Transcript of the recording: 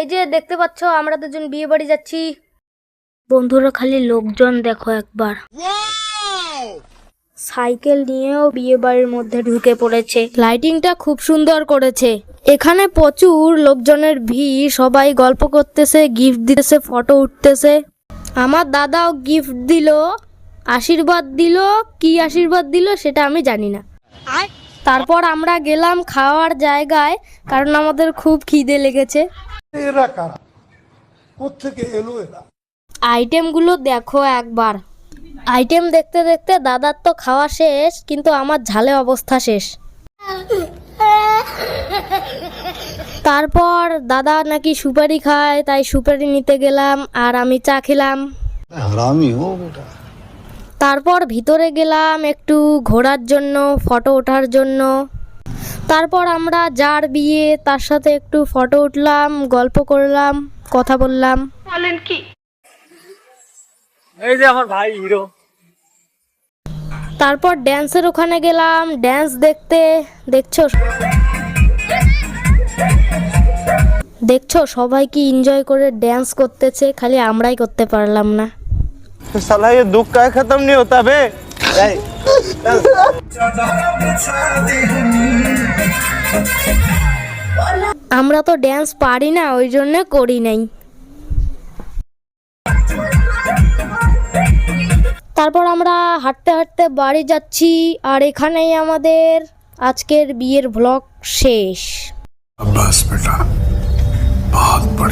এই যে দেখতে পাচ্ছ আমরা দুজন বিয়ে বাড়ি যাচ্ছি। বন্ধুরা খালি লোকজন দেখো একবার, সাইকেল নিয়েও বিয়ে বাড়ির মধ্যে ঢুকে পড়েছে। লাইটিংটা খুব সুন্দর করেছে। এখানে প্রচুর লোকজনের ভিড়, সবাই গল্প করতেছে, গিফট দিতেছে, ফটো উঠতেছে। আমার দাদাও গিফট দিল, আশীর্বাদ দিল। কি আশীর্বাদ দিল সেটা আমি জানি না। তারপর আমরা গেলাম খাওয়ার জায়গায়, কারণ আমাদের খুব খিদে লেগেছে। আইটেমগুলো দেখো একবার। আইটেম দেখতে দেখতে দাদার তো খাওয়া শেষ, কিন্তু আমার ঝালে অবস্থা শেষ। তারপর দাদা নাকি সুপারি খায়, তাই সুপারি নিতে গেলাম, আর আমি চা খেলাম। তারপর ভিতরে গেলাম একটু ঘোরার জন্য, ফটো ওঠার জন্য। তারপর আমরা যার বিয়ে তার সাথে একটু ফটো উঠলাম, গল্প করলাম, কথা বললাম। বলেন কি? এই যে আমার ভাই হিরো। তারপর ড্যান্সের ওখানে গেলাম, ড্যান্স দেখতে। দেখছো সবাই কি এনজয় করে ড্যান্স করতেছে, খালি আমরাই করতে পারলাম না। साला ये दुख का खत्म नहीं होता बे। আমরা তো ড্যান্স পারি না, ওই জন্য করি নাই। তারপর আমরা হাঁটতে হাঁটতে বাড়ি যাচ্ছি, আর এখানেই আমাদের আজকের বিয়ের ব্লগ শেষ। बस बेटा बहुत बढ़िया।